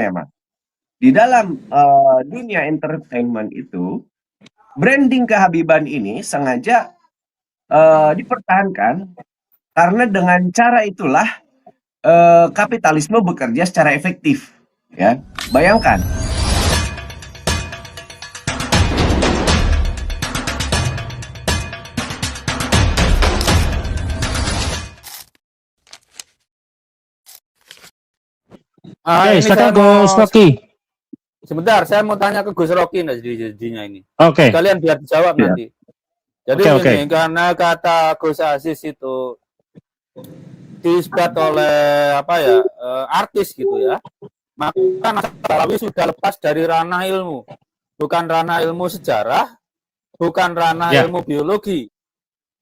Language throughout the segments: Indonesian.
memang di dalam dunia entertainment itu branding kehabiban ini sengaja dipertahankan karena dengan cara itulah kapitalisme bekerja secara efektif. Ya, bayangkan. Oke, Ini silakan saya mau Gus Rocky. sebentar, saya mau tanya ke Gus Rocky nih jadinya ini. Oke. Kalian biar dijawab Ya. nanti. Jadi Oke. ini karena kata Gus Aziz itu diisbat oleh artis gitu ya. Maka Nasabawi sudah lepas dari ranah ilmu. Bukan ranah ilmu sejarah, bukan ranah ilmu biologi.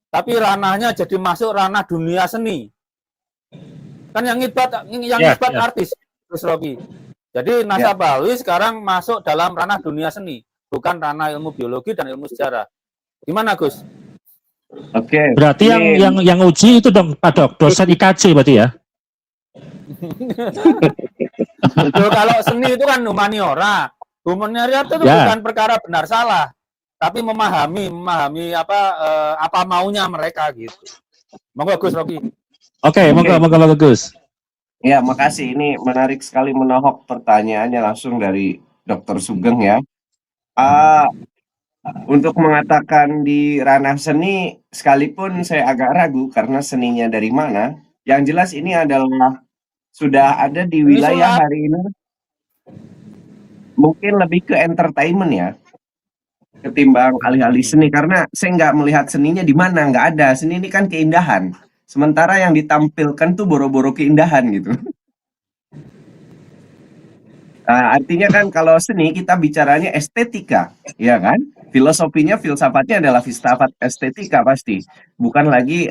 Tapi ranahnya jadi masuk ranah dunia seni. Kan yang isbat artis Gus Rocky. Jadi Nasabawi sekarang masuk dalam ranah dunia seni, bukan ranah ilmu biologi dan ilmu sejarah. Gimana Gus? Oke. Berarti yang uji itu dong Pak Dok, dosen IKJ berarti ya? Itu kalau seni itu kan humaniora. Humaniora itu bukan perkara benar salah, tapi memahami apa maunya mereka gitu. Monggo Gus Rocky. Oke, monggo Gus. Ya, makasih. Ini menarik sekali menohok pertanyaannya langsung dari Dr. Sugeng ya. Untuk mengatakan di ranah seni, sekalipun saya agak ragu karena seninya dari mana. Yang jelas ini adalah sudah ada di wilayah hari ini. Mungkin lebih ke entertainment ya, ketimbang alih-alih seni. Karena saya nggak melihat seninya di mana, nggak ada. Seni ini kan keindahan. Sementara yang ditampilkan tuh boro-boro keindahan gitu. Artinya kan kalau seni kita bicaranya estetika, ya kan? Filosofinya, filsafatnya adalah filsafat estetika pasti. Bukan lagi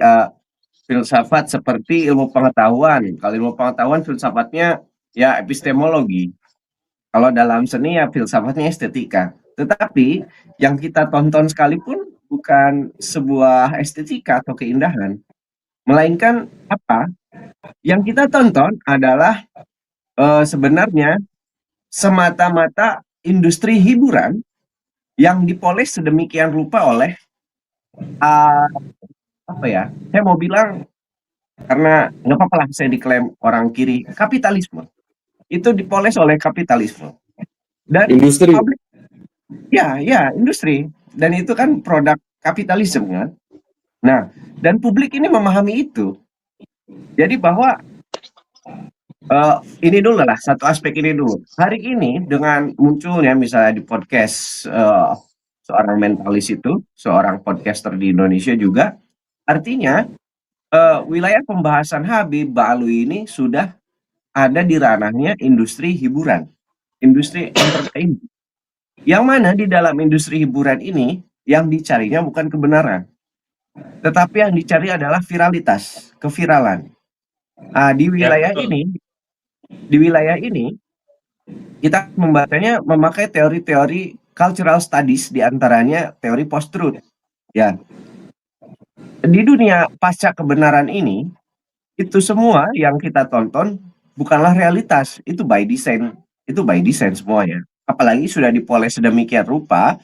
filsafat seperti ilmu pengetahuan. Kalau ilmu pengetahuan filsafatnya ya epistemologi. Kalau dalam seni ya filsafatnya estetika. Tetapi yang kita tonton sekalipun bukan sebuah estetika atau keindahan. Melainkan apa? Yang kita tonton adalah sebenarnya semata-mata industri hiburan yang dipoles sedemikian rupa oleh saya mau bilang, karena nggak apa-apa lah saya diklaim orang kiri, kapitalisme itu dipoles oleh kapitalisme dan industri publik, industri, dan itu kan produk kapitalisme kan. Nah, dan publik ini memahami itu. Jadi bahwa ini dulu lah, satu aspek ini dulu. Hari ini dengan munculnya misalnya di podcast seorang mentalis itu, seorang podcaster di Indonesia juga, artinya wilayah pembahasan Habib Ba'alwi ini sudah ada di ranahnya industri hiburan, industri entertainment. Yang mana di dalam industri hiburan ini, yang dicarinya bukan kebenaran, tetapi yang dicari adalah viralitas, keviralan. Di wilayah ini kita membacanya memakai teori-teori cultural studies, diantaranya teori post-truth. Ya, di dunia pasca kebenaran ini, itu semua yang kita tonton bukanlah realitas, itu by design semuanya. Apalagi sudah dipoles sedemikian rupa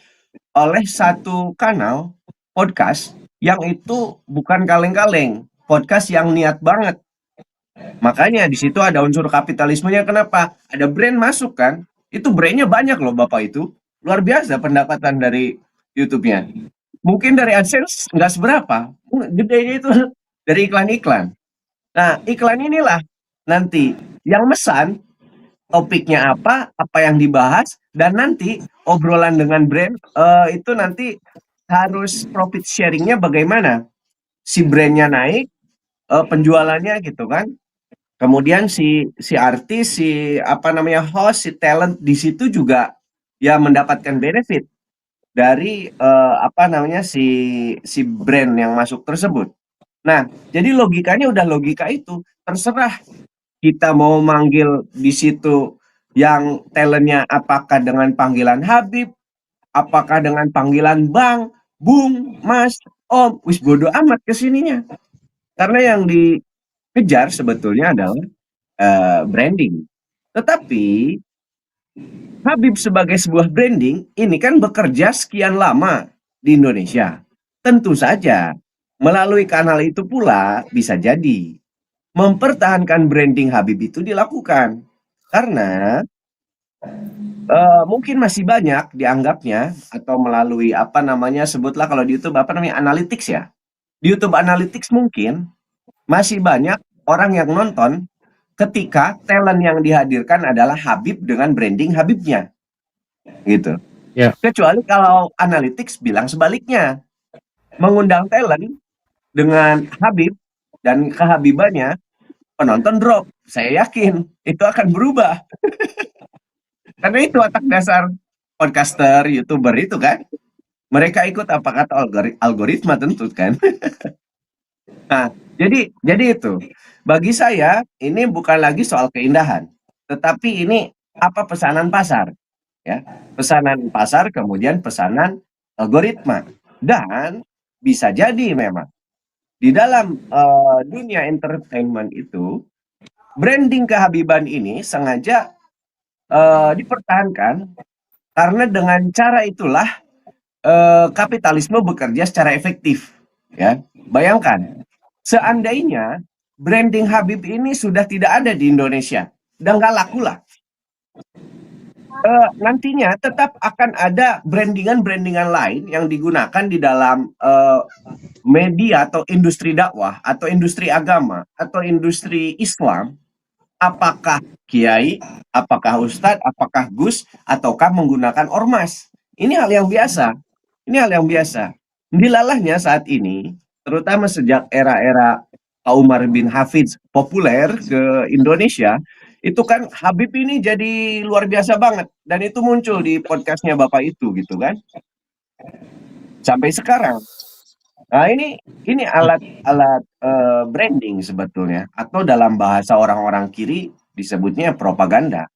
oleh satu kanal podcast yang itu bukan kaleng-kaleng, podcast yang niat banget. Makanya di situ ada unsur kapitalismenya. Kenapa? Ada brand masuk kan? Itu brandnya banyak loh Bapak itu. Luar biasa pendapatan dari YouTube-nya. Mungkin dari AdSense nggak seberapa. Gedenya itu dari iklan-iklan. Nah, iklan inilah nanti yang mesan topiknya apa yang dibahas, dan nanti obrolan dengan brand itu nanti harus profit sharingnya bagaimana. Si brandnya naik, penjualannya gitu kan. Kemudian si artis, host, si talent di situ juga ya mendapatkan benefit dari si brand yang masuk tersebut. Nah, jadi logikanya udah logika itu. Terserah kita mau manggil di situ yang talentnya apakah dengan panggilan Habib, apakah dengan panggilan Bang, Bung, Mas, Om, wis bodo amat kesininya. Karena yang dikejar sebetulnya adalah branding. Tetapi Habib sebagai sebuah branding ini kan bekerja sekian lama di Indonesia. Tentu saja melalui kanal itu pula bisa jadi mempertahankan branding Habib itu dilakukan. Karena mungkin masih banyak dianggapnya atau melalui apa namanya sebutlah kalau di YouTube apa namanya analytics ya. Di YouTube Analytics mungkin masih banyak orang yang nonton ketika talent yang dihadirkan adalah Habib dengan branding Habibnya gitu. Ya. Kecuali kalau Analytics bilang sebaliknya, mengundang talent dengan Habib dan kehabibannya penonton drop. Saya yakin itu akan berubah. Karena itu watak dasar podcaster, YouTuber itu kan. Mereka ikut apa kata algoritma tentu kan. Nah, jadi itu. Bagi saya ini bukan lagi soal keindahan, tetapi ini apa pesanan pasar, ya. Pesanan pasar kemudian pesanan algoritma. Dan bisa jadi memang di dalam dunia entertainment itu branding kehabiban ini sengaja dipertahankan karena dengan cara itulah kapitalisme bekerja secara efektif, ya. Bayangkan, seandainya branding Habib ini sudah tidak ada di Indonesia, dan nggak laku lah. Nantinya tetap akan ada brandingan-brandingan lain yang digunakan di dalam media atau industri dakwah atau industri agama atau industri Islam. Apakah kiai, apakah ustadz, apakah gus, ataukah menggunakan ormas? Ini hal yang biasa. Ini hal yang biasa. Dilalahnya saat ini, terutama sejak era-era Pak Umar bin Hafidz populer ke Indonesia, itu kan Habib ini jadi luar biasa banget. Dan itu muncul di podcastnya Bapak itu gitu kan. Sampai sekarang. Nah ini alat-alat branding sebetulnya. Atau dalam bahasa orang-orang kiri disebutnya propaganda.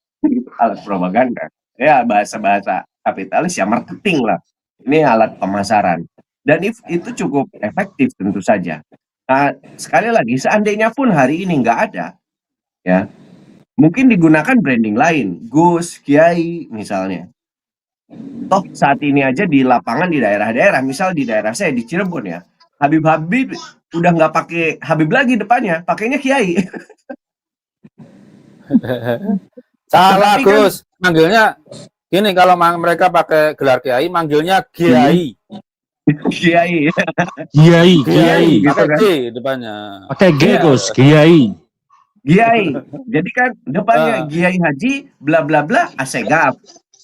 Alat propaganda. Ya bahasa-bahasa kapitalis ya marketing lah. Ini alat pemasaran. Dan itu cukup efektif tentu saja. Nah, sekali lagi, seandainya pun hari ini nggak ada, ya mungkin digunakan branding lain, Gus, Kiai misalnya. Toh saat ini aja di lapangan di daerah-daerah, misal di daerah saya di Cirebon ya, Habib udah nggak pakai Habib lagi depannya, pakainya Kiai. Salah Tetapi kan Gus, manggilnya gini kalau mereka pakai gelar kiai, manggilnya kiai. Kiai, Kiai, Kiai, Kiai. gitu pakai kan. G depannya. Pakai G, Iya. Gus, Kiai. Kiai. Jadi kan depannya Kiai Haji bla bla bla Asegaf.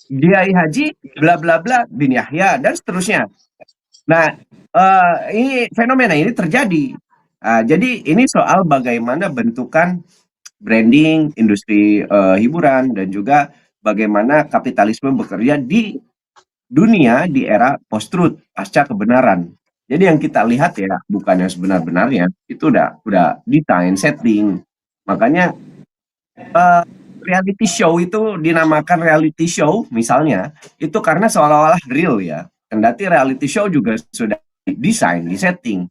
Kiai Haji bla bla bla bin Yahya dan seterusnya. Nah, ini fenomena ini terjadi. Jadi ini soal bagaimana bentukan branding industri hiburan dan juga bagaimana kapitalisme bekerja di dunia di era post-truth pasca kebenaran. Jadi yang kita lihat ya bukan yang sebenar-benarnya, itu udah design setting. Makanya reality show itu dinamakan reality show misalnya itu karena seolah-olah real ya. Kendati reality show juga sudah desain, disetting.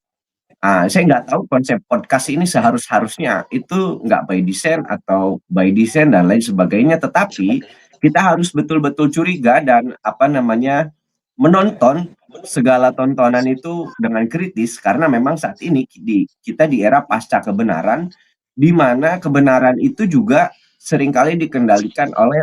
Saya nggak tahu konsep podcast ini seharusnya itu nggak by design atau by design dan lain sebagainya, tetapi kita harus betul-betul curiga dan apa namanya menonton segala tontonan itu dengan kritis karena memang saat ini kita di era pasca kebenaran di mana kebenaran itu juga seringkali dikendalikan oleh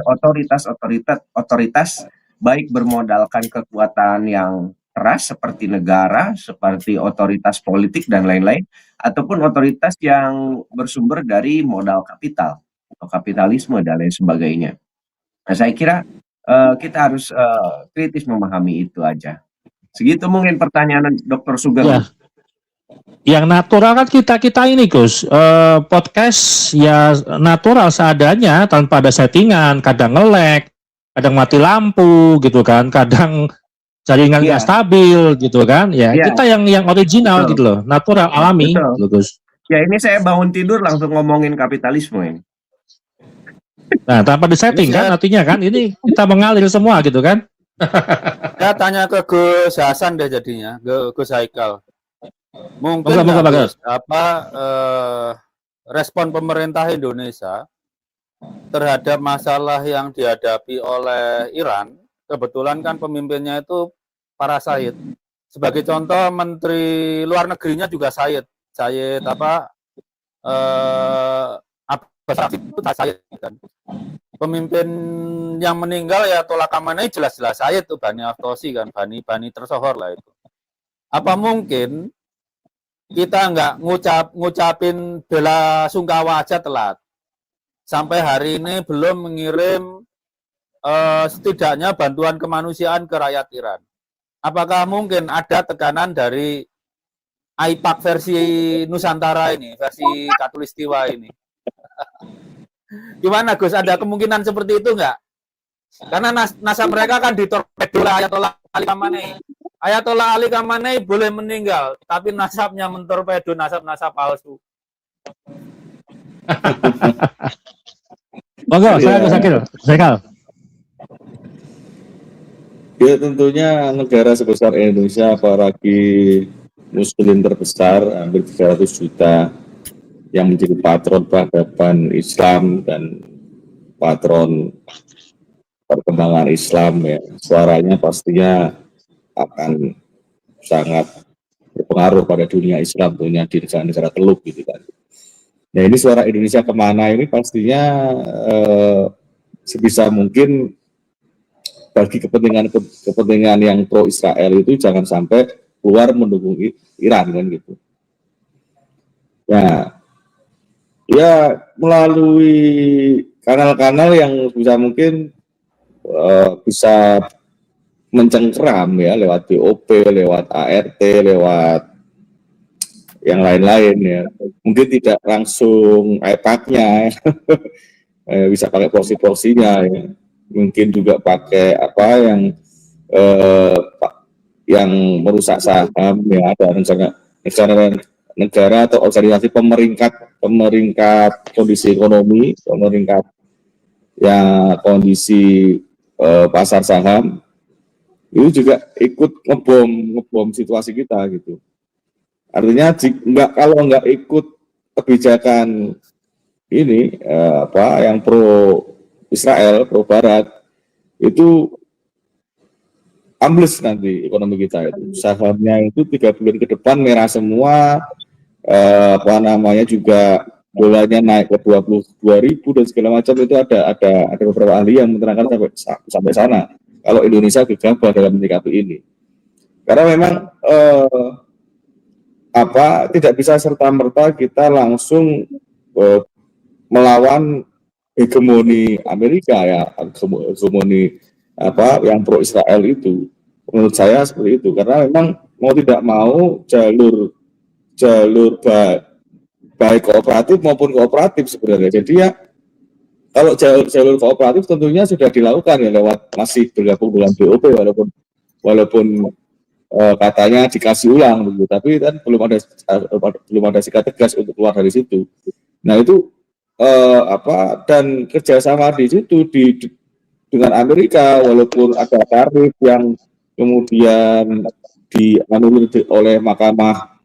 otoritas baik bermodalkan kekuatan yang keras seperti negara, seperti otoritas politik dan lain-lain, ataupun otoritas yang bersumber dari modal kapital atau kapitalisme dan lain sebagainya. Nah, saya kira kita harus kritis memahami itu aja. Segitu mungkin pertanyaan Dr. Sugeng. Ya. Yang natural kan kita ini Gus, podcast ya natural seadanya tanpa ada settingan, kadang nge-lag, kadang mati lampu gitu kan, kadang jaringan nggak stabil gitu kan, ya kita yang original Betul. gitu loh, natural alami, Betul. gitu, Gus. Ya ini saya bangun tidur langsung ngomongin kapitalisme ini. Nah tanpa disetting kan, artinya kan ini kita mengalir semua gitu kan. Saya tanya ke Gus Hasan deh jadinya, ke Gus Haikal. Mungkin Gus, apa respon pemerintah Indonesia terhadap masalah yang dihadapi oleh Iran, kebetulan kan pemimpinnya itu para Sayyid. Sebagai contoh, Menteri Luar Negerinya juga Sayyid apa? Abbas Araqchi itu Sayyid kan. Pemimpin yang meninggal ya Ayatollah Khamenei jelas-jelas Sayyid tuh, Bani Aftosi kan, Bani tersohor lah itu. Apa mungkin kita nggak ngucapin bela sungkawa aja telat? Sampai hari ini belum mengirim setidaknya bantuan kemanusiaan ke rakyat Iran. Apakah mungkin ada tekanan dari AIPAC versi Nusantara ini, versi Katulistiwa ini? Gimana Gus, ada kemungkinan seperti itu nggak? Karena nasab mereka kan ditorpedo oleh Ayatollah Ali Khamenei. Ayatollah Ali Khamenei boleh meninggal, tapi nasabnya mentorpedo nasab-nasab palsu. Monggo, saya Sekal. Ya tentunya negara sebesar Indonesia, apalagi muslim terbesar, hampir 300 juta, yang menjadi patron peradaban Islam dan patron perkembangan Islam, ya suaranya pastinya akan sangat berpengaruh pada dunia Islam tentunya di negara-negara Teluk gitu kan. Nah ini suara Indonesia kemana ini pastinya sebisa mungkin bagi kepentingan yang pro Israel itu jangan sampai keluar mendukung Iran kan gitu. Nah, ya melalui kanal-kanal yang bisa mungkin bisa mencengkeram ya, lewat BOP, lewat ART, lewat yang lain-lain ya. Mungkin tidak langsung AIPAC-nya bisa pakai porsi-porsinya ya. Mungkin juga pakai apa yang merusak saham ya, ada negara atau organisasi pemeringkat kondisi ekonomi, pemeringkat ya kondisi pasar saham itu juga ikut ngebom situasi kita gitu. Artinya kalau nggak ikut kebijakan ini yang pro Israel, pro Barat, itu ambles nanti ekonomi kita itu. Sahamnya itu 3 bulan ke depan merah semua, juga dolarnya naik ke 22.000 dan segala macam. Itu ada beberapa ahli yang menerangkan sampai sana. Kalau Indonesia gegabah dalam menyikapi ini, karena memang tidak bisa serta-merta kita langsung melawan hegemoni Amerika ya, hegemoni yang pro Israel itu. Menurut saya seperti itu, karena memang mau tidak mau jalur baik kooperatif maupun kooperatif sebenarnya. Jadi ya kalau jalur kooperatif tentunya sudah dilakukan ya lewat masih bergabung dengan BOP walaupun katanya dikasih ulang begitu, tapi kan belum ada sikap tegas untuk keluar dari situ. Nah itu dan kerjasama di situ dengan Amerika, walaupun ada tarif yang kemudian dianulir oleh Mahkamah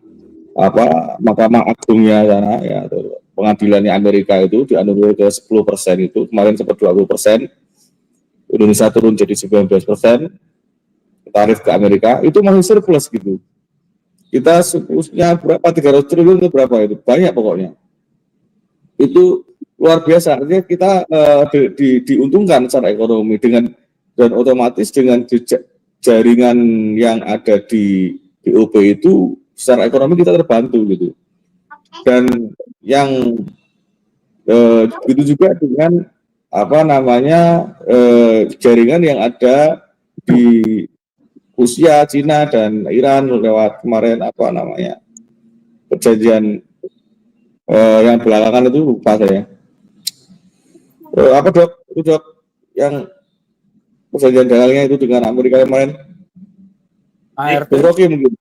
Agungnya sana ya, pengadilannya Amerika itu dianulir ke 10%, itu kemarin sempat 20%, Indonesia turun jadi 19%, tarif ke Amerika itu masih surplus gitu. Kita surplusnya berapa, 300 triliun itu berapa, itu banyak pokoknya. Itu luar biasa, artinya kita diuntungkan secara ekonomi dan otomatis dengan jaringan yang ada di BOP itu secara ekonomi kita terbantu gitu. Dan yang begitu juga dengan jaringan yang ada di Rusia, Cina dan Iran lewat kemarin perjanjian yang belakangan itu lupa saya. Dok yang perjanjian dagangnya itu dengan Amerika kemarin? ART. Oke mungkin.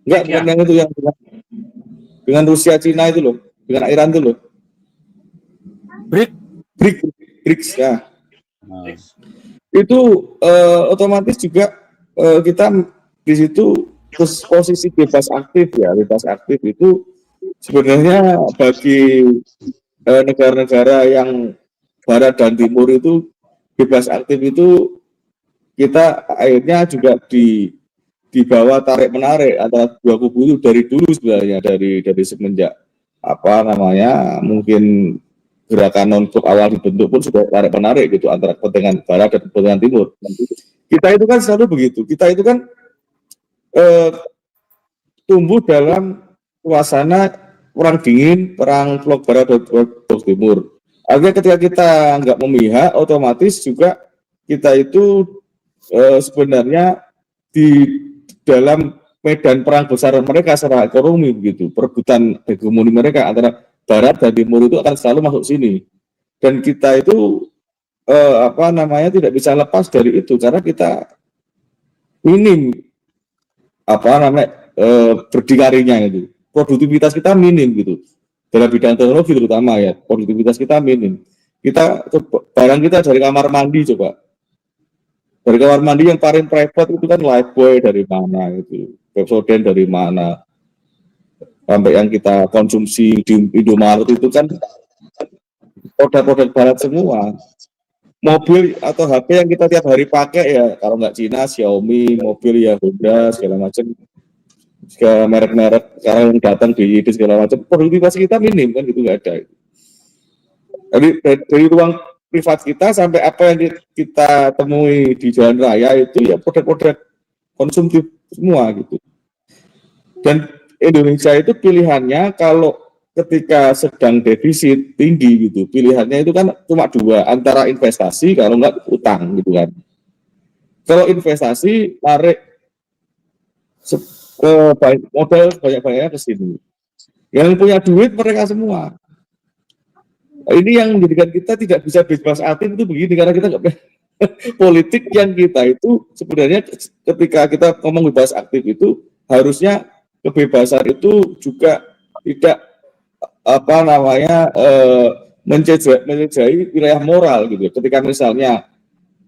Enggak, bukan yang itu, yang dengan Rusia, Cina itu loh, dengan Iran itu loh. BRICS ya. Itu otomatis juga kita di situ posisi bebas aktif itu sebenarnya negara-negara yang barat dan timur itu bebas aktif itu kita akhirnya juga di bawah tarik menarik antara dua kubu itu dari dulu sebenarnya, dari semenjak apa namanya mungkin gerakan non-blok awal dibentuk pun sudah tarik menarik gitu antara kepentingan barat dan kepentingan timur. Kita itu kan selalu begitu. Kita itu kan tumbuh dalam suasana perang dingin, perang blok barat dan blok timur. Artinya ketika kita nggak memihak, otomatis juga kita itu sebenarnya di dalam medan perang besar mereka secara ekonomi begitu, perebutan hegemoni mereka antara barat dan timur itu akan selalu masuk sini. Dan kita itu apa namanya tidak bisa lepas dari itu karena kita minim apa namanya berdikarinya itu. Produktivitas kita minim gitu. Dalam bidang teknologi terutama ya, produktivitas kita minim. Kita barang kita dari kamar mandi coba. Dari kamar mandi yang paling private itu kan Lifebuoy dari mana itu, Pepsodent dari mana, sampai yang kita konsumsi di Indomaret itu kan produk-produk barat semua. Mobil atau HP yang kita tiap hari pakai ya, kalau nggak Cina, Xiaomi, mobil ya Honda, segala macam, segala merek-merek sekarang yang datang di segala macam, produktivitas kita minim kan, gitu nggak ada. Jadi dari ruang privat kita sampai apa yang kita temui di jalan raya itu ya produk-produk konsumtif semua gitu. Dan Indonesia itu pilihannya kalau ketika sedang defisit tinggi gitu, pilihannya itu kan cuma dua, antara investasi kalau nggak utang gitu kan. Kalau investasi tarik ke modal banyak-banyaknya ke sini. Yang punya duit mereka semua. Ini yang menjadikan kita tidak bisa bebas aktif itu begini, karena kita nggak politik yang kita itu sebenarnya ketika kita ngomong bebas aktif itu harusnya kebebasan itu juga tidak apa namanya menjejai wilayah moral gitu. Ketika misalnya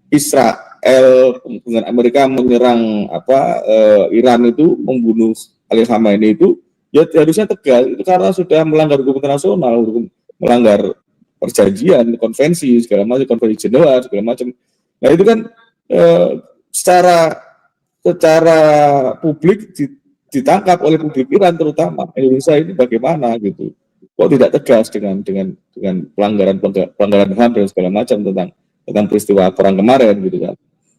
Israel dengan Amerika menyerang Iran itu, membunuh Ali Khamenei itu, ya harusnya tegas itu karena sudah melanggar hukum internasional, melanggar perjanjian, konvensi segala macam, konvensi Jenewa segala macam. Nah itu kan secara publik ditangkap oleh publik Iran, terutama Indonesia ini bagaimana gitu. Kok tidak tegas dengan pelanggaran HAM dan segala macam tentang peristiwa perang kemarin gitu kan.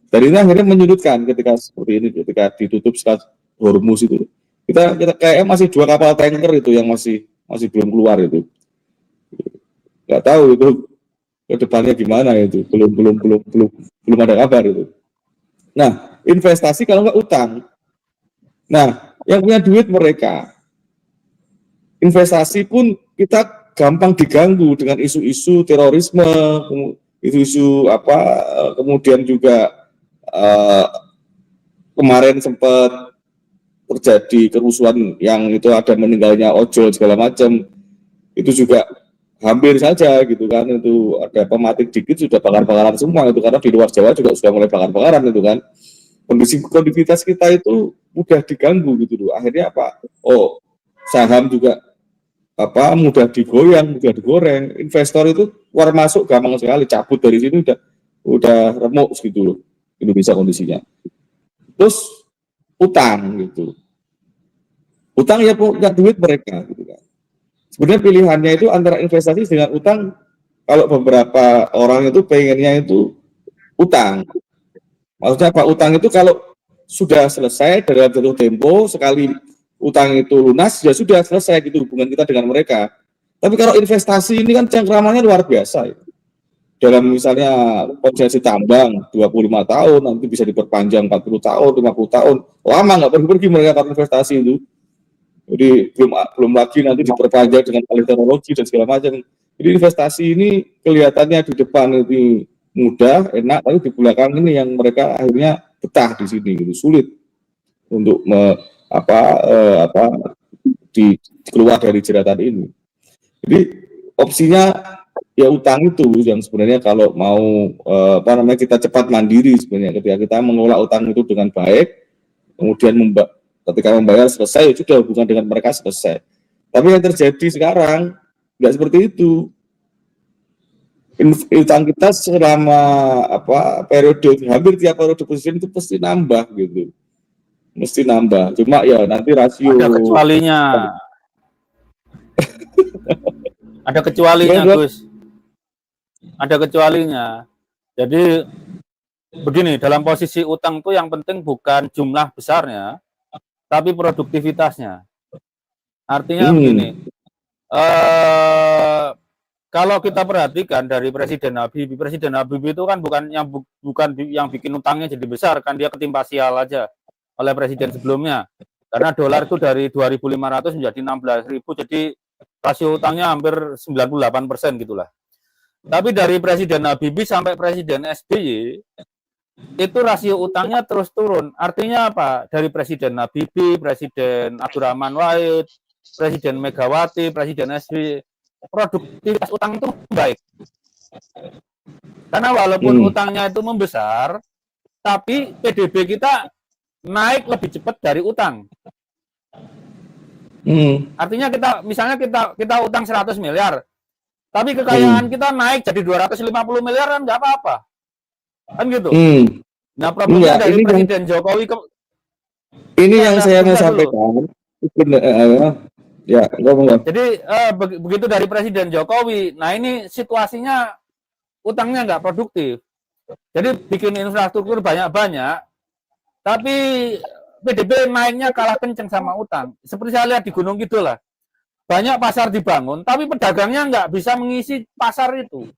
Dan ini akhirnya menyudutkan ketika seperti ini, ketika ditutup Selat Hormuz itu. Kita kayaknya masih 2 kapal tanker itu yang masih belum keluar itu. Nggak tahu itu ke depannya gimana itu, belum ada kabar itu. Nah, investasi kalau nggak utang. Nah, yang punya duit mereka. Investasi pun kita gampang diganggu dengan isu-isu terorisme, isu-isu kemudian juga kemarin sempat terjadi kerusuhan yang itu ada meninggalnya ojol segala macam, itu juga hampir saja gitu kan, itu ada pematik dikit sudah bakar-bakaran semua itu, karena di luar Jawa juga sudah mulai bakar-bakaran itu kan. Kondisivitas kita itu mudah diganggu gitu loh. Akhirnya saham juga mudah digoyang, mudah digoreng. Investor itu keluar masuk gampang sekali, cabut dari sini udah remuk gitu loh Indonesia kondisinya. Terus utang gitu. Utang ya punya duit mereka gitu kan. Sebenarnya pilihannya itu antara investasi dengan utang. Kalau beberapa orang itu pengennya itu utang. Maksudnya apa? Utang itu kalau sudah selesai dalam jatuh tempo, sekali utang itu lunas, ya sudah selesai gitu hubungan kita dengan mereka. Tapi kalau investasi ini kan cengkramannya luar biasa. Ya. Dalam misalnya konsesi tambang 25 tahun, nanti bisa diperpanjang 40 tahun, 50 tahun. Lama nggak pergi-pergi mereka kalau investasi itu. Jadi belum lagi nanti diperpanjang dengan alih teknologi dan segala macam. Jadi investasi ini kelihatannya di depan itu mudah, enak, tapi di belakang ini yang mereka akhirnya betah di sini gitu, sulit untuk keluar dari jeratan ini. Jadi opsinya ya utang itu yang sebenarnya kalau mau kita cepat mandiri sebenarnya, ketika kita mengelola utang itu dengan baik, kemudian ketika membayar selesai, ya sudah hubungan dengan mereka selesai. Tapi yang terjadi sekarang nggak seperti itu. utang kita selama periode hampir tiap periode presiden itu pasti nambah gitu, mesti nambah. Cuma ya nanti rasio Ada kecualinya. Ada kecualinya, Gus. Ada kecualinya. Jadi begini, dalam posisi utang tuh yang penting bukan jumlah besarnya, tapi produktivitasnya. Artinya begini, kalau kita perhatikan dari Presiden Habibie itu kan bukan yang bikin utangnya jadi besar, kan dia ketimpa sial aja oleh presiden sebelumnya. Karena dolar itu dari 2.500 menjadi 16.000, jadi rasio utangnya hampir 98% gitulah. Tapi dari Presiden Habibie sampai Presiden SBY itu rasio utangnya terus turun. Artinya apa? Dari Presiden Habibie, Presiden Abdurrahman Wahid, Presiden Megawati, Presiden SBY, produktivitas utang itu baik. Karena walaupun utangnya itu membesar, tapi PDB kita naik lebih cepat dari utang. Artinya misalnya kita utang 100 miliar, tapi kekayaan kita naik jadi 250 miliar kan nggak apa-apa. Kan gitu. Nah, problemnya dari Presiden Jokowi ini yang saya mau sampaikan. Ya, ngomong. Jadi begitu dari Presiden Jokowi, nah ini situasinya utangnya nggak produktif. Jadi bikin infrastruktur banyak-banyak, tapi PDB naiknya kalah kenceng sama utang. Seperti saya lihat di Gunung Kidul lah, banyak pasar dibangun, tapi pedagangnya nggak bisa mengisi pasar itu.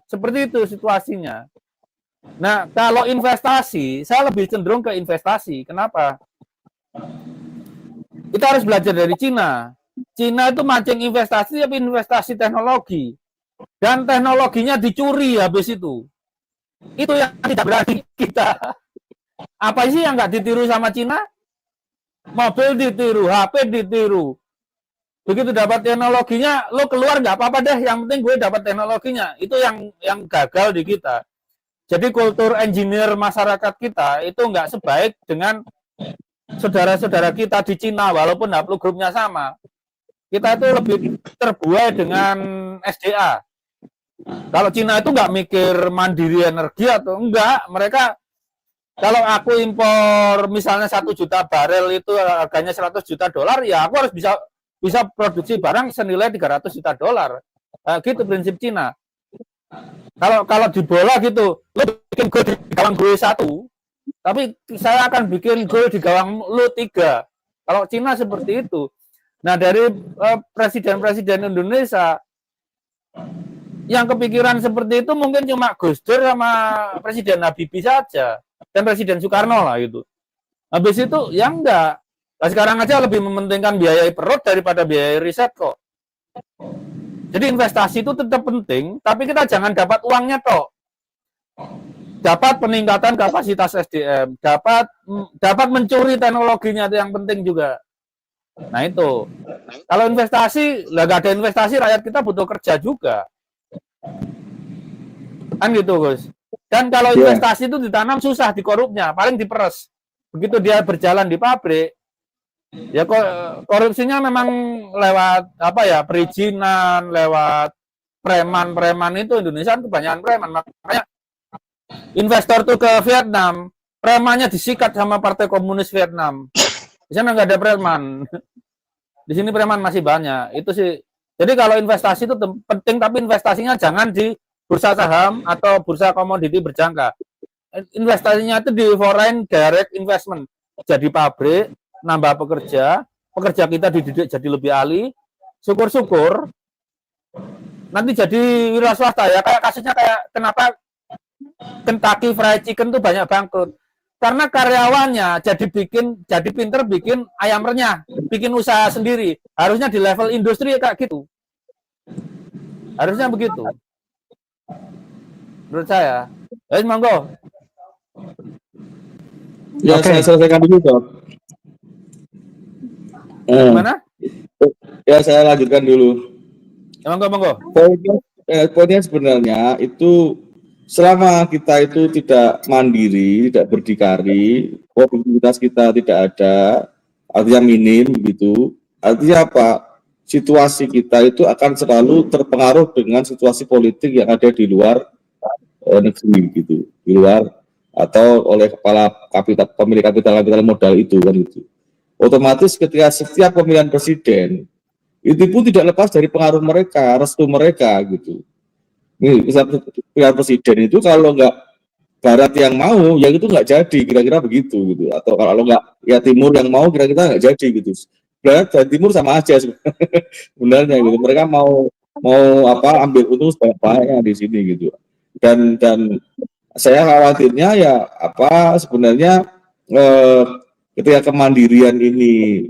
Seperti itu situasinya. Nah, kalau investasi, saya lebih cenderung ke investasi. Kenapa? Kita harus belajar dari Cina. Cina itu mancing investasi, tapi investasi teknologi. Dan teknologinya dicuri habis itu. Itu yang tidak berani kita. Apa sih yang nggak ditiru sama Cina? Mobil ditiru, HP ditiru. Begitu dapat teknologinya, lo keluar nggak apa-apa deh, yang penting gue dapat teknologinya. Itu yang gagal di kita. Jadi kultur engineer masyarakat kita itu nggak sebaik dengan saudara-saudara kita di Cina, walaupun haplogrupnya sama. Kita itu lebih terbuai dengan SDA. Kalau Cina itu nggak mikir mandiri energi atau enggak, mereka kalau aku impor misalnya 1 juta barel itu harganya 100 juta dolar, ya aku harus bisa produksi barang senilai 300 juta dolar. Gitu prinsip Cina. Kalau di bola gitu, lo bikin gol di gawang gue 1, tapi saya akan bikin gol di gawang lo 3. Kalau Cina seperti itu. Nah, dari presiden-presiden Indonesia yang kepikiran seperti itu mungkin cuma Gus Dur sama Presiden Habibie saja dan Presiden Soekarno lah gitu. Habis itu ya enggak. Nah, sekarang aja lebih mementingkan biaya perut daripada biaya riset kok. Jadi investasi itu tetap penting, tapi kita jangan dapat uangnya toh. Dapat peningkatan kapasitas SDM, dapat mencuri teknologinya itu yang penting juga. Nah itu, kalau investasi, nggak ada investasi, rakyat kita butuh kerja juga. Kan gitu, Gus. Dan kalau investasi itu ditanam susah dikorupnya, paling diperes. Begitu dia berjalan di pabrik, ya korupsinya memang lewat perizinan, lewat preman itu. Indonesia itu kebanyakan preman, makanya investor tuh ke Vietnam, premannya disikat sama Partai Komunis Vietnam. Di sana nggak ada preman. Di sini preman masih banyak. Itu sih. Jadi kalau investasi itu penting, tapi investasinya jangan di bursa saham atau bursa komoditi berjangka. Investasinya itu di foreign direct investment. Jadi pabrik, nambah pekerja kita dididik jadi lebih ahli. Syukur-syukur nanti jadi wira swasta ya. Kayak kasusnya kenapa Kentucky Fried Chicken tuh banyak bangkrut. Karena karyawannya jadi pinter bikin ayam renyah, bikin usaha sendiri. Harusnya di level industri kayak gitu. Harusnya begitu. Menurut saya. Monggo. Ya, saya selesaikan dulu, Dok. Gimana? Ya, saya lanjutkan dulu. Monggo. Poinnya sebenarnya itu selama kita itu tidak mandiri, tidak berdikari, produktivitas kita tidak ada, artinya minim gitu. Artinya apa? situasi kita itu akan selalu terpengaruh dengan situasi politik yang ada di luar negeri gitu, di luar atau oleh kepala kapital, pemilik kapital modal itu kan gitu. Otomatis ketika setiap pemilihan presiden itu pun tidak lepas dari pengaruh mereka, restu mereka gitu. Ini pilihan presiden itu kalau nggak Barat yang mau, ya itu nggak jadi, kira-kira begitu gitu. Atau kalau nggak ya Timur yang mau, kira-kira nggak jadi gitu. Barat dan Timur sama aja sebenarnya gitu. Mereka mau apa ambil untung sebanyak-banyaknya di sini gitu. Dan saya khawatirnya ya apa sebenarnya ketika kemandirian ini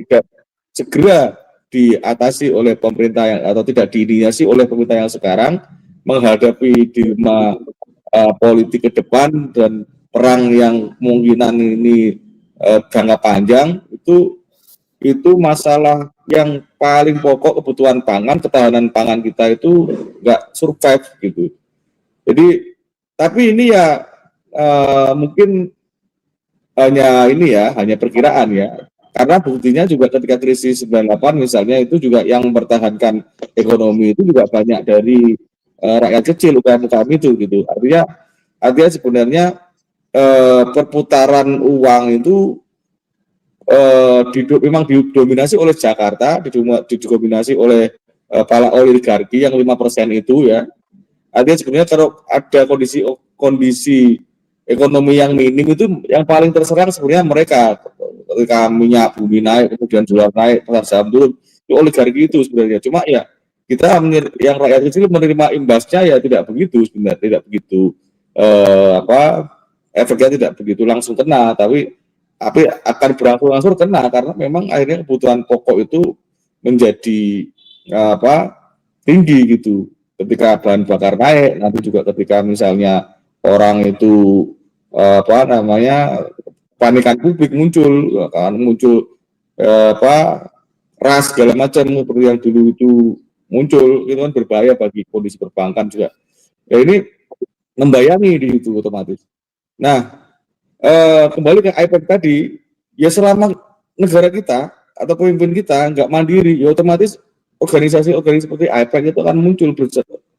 tidak segera diatasi oleh pemerintah yang atau tidak diinisiasi oleh pemerintah yang sekarang menghadapi dilema politik ke depan dan perang yang kemungkinan ini jangka panjang itu masalah yang paling pokok kebutuhan pangan, ketahanan pangan kita itu nggak survive gitu. Jadi tapi ini ya mungkin hanya perkiraan ya. Karena buktinya juga ketika krisis 98 misalnya itu juga yang mempertahankan ekonomi itu juga banyak dari rakyat kecil UKM-UKM itu gitu. Artinya sebenarnya perputaran uang itu memang didominasi oleh Jakarta, didominasi oleh para oligarki yang 5% itu ya. Artinya sebenarnya kalau ada kondisi ekonomi yang minim itu yang paling terserang sebenarnya mereka. Ketika minyak bumi naik, kemudian dolar naik, pasar saham turun, itu oligarki itu sebenarnya. Cuma ya kita yang rakyat kecil menerima imbasnya ya tidak begitu sebenarnya, tidak begitu efeknya tidak begitu langsung kena, tapi akan berangsur-angsur kena karena memang akhirnya kebutuhan pokok itu menjadi tinggi gitu. Ketika bahan bakar naik, nanti juga ketika misalnya orang itu panikan publik muncul ras segala macam seperti yang dulu itu muncul, itu kan berbahaya bagi kondisi perbankan juga. Ya ini membayangi di situ otomatis. Nah, kembali ke IPEC tadi, ya selama negara kita atau pemimpin kita nggak mandiri, ya otomatis organisasi seperti IPEC itu akan muncul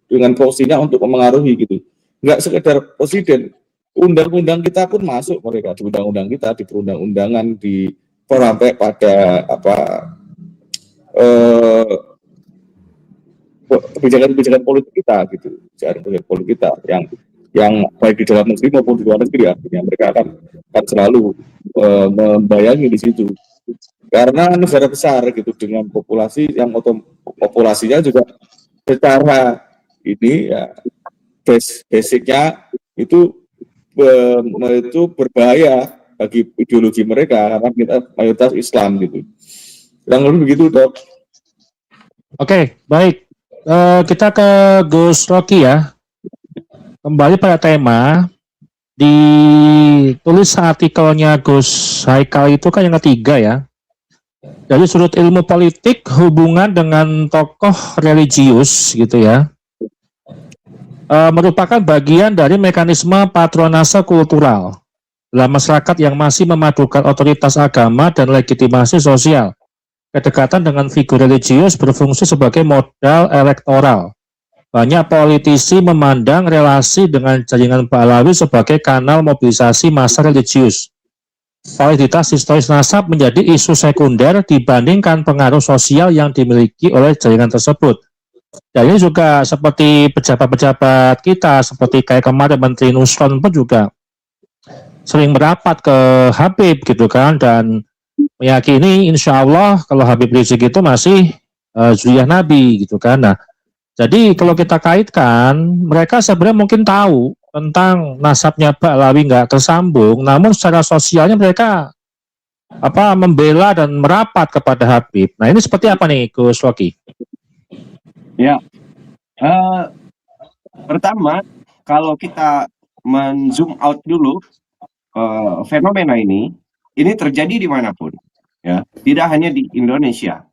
dengan posisinya untuk memengaruhi gitu. Nggak sekedar presiden, undang-undang kita pun masuk mereka di undang-undang kita, di perundang-undangan, di sampai pada kebijakan politik kita gitu, kebijakan politik kita yang baik di dalam negeri maupun di luar negeri, artinya mereka akan selalu membayangi di situ karena negara besar gitu dengan populasi yang populasinya juga secara ini ya basicnya itu berbahaya bagi ideologi mereka karena kita mayoritas Islam gitu. Kurang lebih begitu, Dok. Oke, baik. Kita ke Gus Rocky ya. Kembali pada tema, ditulis artikelnya Gus Haikal itu kan yang ketiga ya. Dari sudut ilmu politik hubungan dengan tokoh religius gitu ya. Merupakan bagian dari mekanisme patronase kultural dalam masyarakat yang masih memadukan otoritas agama dan legitimasi sosial. Kedekatan dengan figur religius berfungsi sebagai modal elektoral. Banyak politisi memandang relasi dengan jaringan Pahlawi sebagai kanal mobilisasi massa religius. Validitas historis nasab menjadi isu sekunder dibandingkan pengaruh sosial yang dimiliki oleh jaringan tersebut. Dan ini juga seperti pejabat-pejabat kita, seperti kayak kemarin Menteri Nusron pun juga sering merapat ke Habib gitu kan, dan meyakini insya Allah kalau Habib Rizik itu masih zuriyah Nabi gitu kan. Nah, jadi kalau kita kaitkan, mereka sebenarnya mungkin tahu tentang nasabnya Pahlawi nggak tersambung, namun secara sosialnya mereka membela dan merapat kepada Habib. Nah ini seperti apa nih Gus Rocky? Ya, pertama kalau kita men-zoom out dulu fenomena ini terjadi dimanapun, ya, tidak hanya di Indonesia.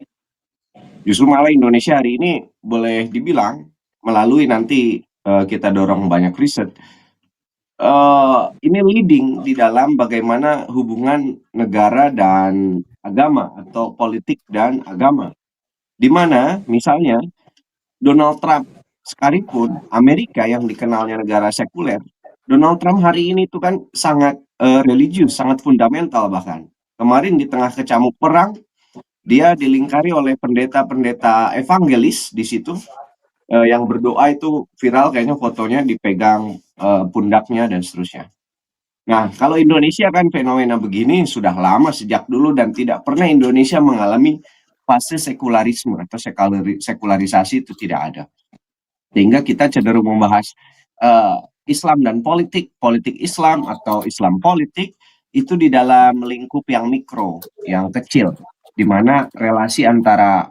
Justru malah Indonesia hari ini boleh dibilang melalui nanti kita dorong banyak riset, ini leading di dalam bagaimana hubungan negara dan agama atau politik dan agama. di mana misalnya Donald Trump sekalipun Amerika yang dikenalnya negara sekuler, Donald Trump hari ini tuh kan sangat religius, sangat fundamental bahkan. Kemarin di tengah kecamuk perang, dia dilingkari oleh pendeta-pendeta evangelis di situ yang berdoa, itu viral kayaknya fotonya dipegang pundaknya dan seterusnya. Nah, kalau Indonesia kan fenomena begini sudah lama sejak dulu dan tidak pernah Indonesia mengalami fase sekularisme atau sekularisasi, itu tidak ada. Sehingga kita cenderung membahas Islam dan politik, politik Islam atau Islam politik itu di dalam lingkup yang mikro, yang kecil, di mana relasi antara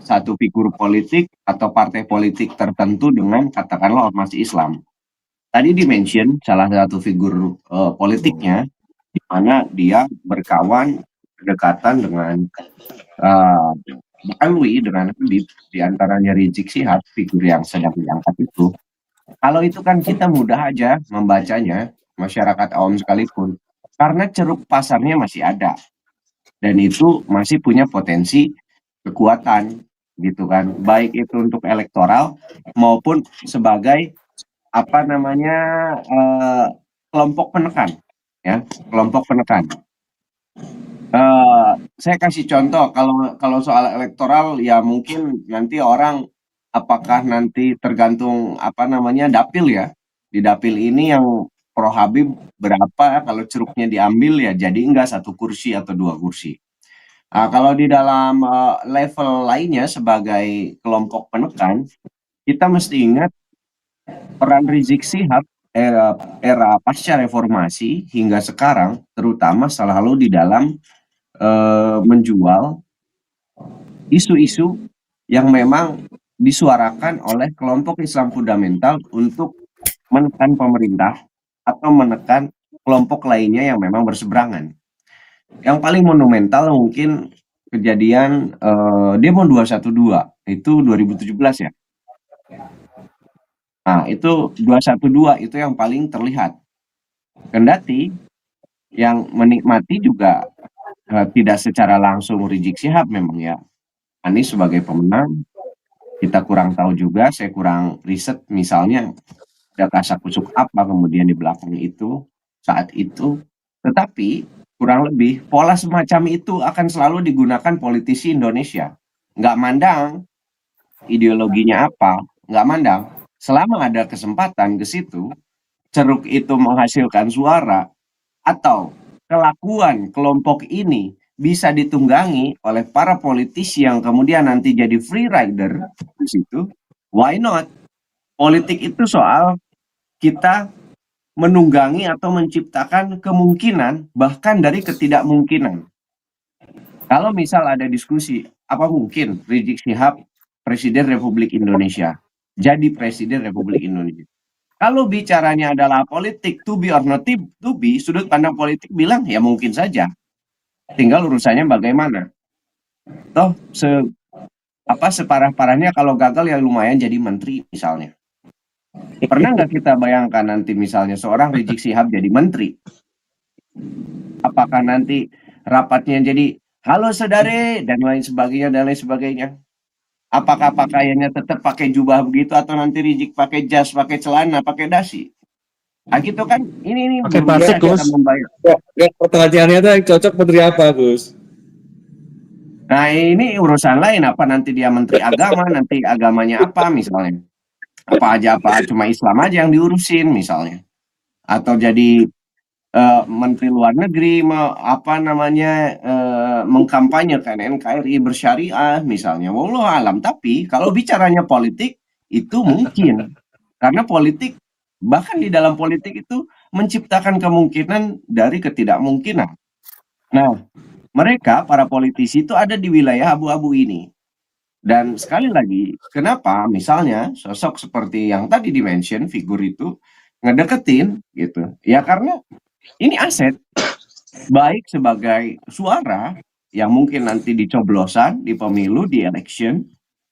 satu figur politik atau partai politik tertentu dengan katakanlah ormas Islam. Tadi dimention salah satu figur politiknya, di mana dia berkawan berdekatan dengan Alwi, dengan Habib, di antaranya Rizik Syihab, figur yang sedang diangkat itu. Kalau itu kan kita mudah aja membacanya, masyarakat awam sekalipun, karena ceruk pasarnya masih ada dan itu masih punya potensi kekuatan gitu kan, baik itu untuk elektoral maupun sebagai apa namanya kelompok penekan, ya, kelompok penekan. Saya kasih contoh, kalau soal elektoral ya mungkin nanti orang apakah nanti tergantung apa namanya dapil ya, di dapil ini yang pro Habib berapa, kalau ceruknya diambil ya jadi enggak 1 kursi atau 2 kursi. Kalau di dalam level lainnya sebagai kelompok penekan, kita mesti ingat peran Rizik Syihab era pasca reformasi hingga sekarang, terutama selalu di dalam menjual isu-isu yang memang disuarakan oleh kelompok Islam fundamental untuk menekan pemerintah atau menekan kelompok lainnya yang memang berseberangan. Yang paling monumental mungkin kejadian demo 212 itu 2017 ya. Nah, itu 212 itu yang paling terlihat. Kendati yang menikmati juga tidak secara langsung Rizik Syihab memang ya. Anies sebagai pemenang, kita kurang tahu juga, saya kurang riset misalnya ada kasakusuk apa kemudian di belakang itu saat itu. Tetapi kurang lebih pola semacam itu akan selalu digunakan politisi Indonesia. Nggak mandang ideologinya apa, nggak mandang. Selama ada kesempatan ke situ, ceruk itu menghasilkan suara atau kelakuan kelompok ini bisa ditunggangi oleh para politisi yang kemudian nanti jadi free rider di situ, why not? Politik itu soal kita menunggangi atau menciptakan kemungkinan bahkan dari ketidakmungkinan. Kalau misal ada diskusi, apa mungkin Rizik Syihab Presiden Republik Indonesia, jadi Presiden Republik Indonesia? Kalau bicaranya adalah politik, to be or not to be, sudut pandang politik bilang ya mungkin saja. Tinggal urusannya bagaimana. Toh separah-parahnya kalau gagal ya lumayan jadi menteri misalnya. Pernah nggak kita bayangkan nanti misalnya seorang Rizik Syihab jadi menteri? Apakah nanti rapatnya jadi halo saudare dan lain sebagainya? Apakah pakaiannya tetap pakai jubah begitu atau nanti Rizik pakai jas, pakai celana, pakai dasi? Nah gitu kan, ini Pakai belum batik, bisa kita Gus. membayar. Ya, pertanyaannya itu yang cocok menteri apa, Gus? Nah ini urusan lain, apa nanti dia menteri agama, nanti agamanya apa misalnya? Apa cuma Islam aja yang diurusin misalnya? Atau jadi menteri luar negeri mengkampanyekan NKRI bersyariah misalnya, wallahu alam. Tapi kalau bicaranya politik itu mungkin, karena politik bahkan di dalam politik itu menciptakan kemungkinan dari ketidakmungkinan. Nah, mereka para politisi itu ada di wilayah abu-abu ini. Dan sekali lagi, kenapa misalnya sosok seperti yang tadi dimention figur itu ngedeketin gitu? Ya karena ini aset, baik sebagai suara yang mungkin nanti dicoblosan di pemilu, di election,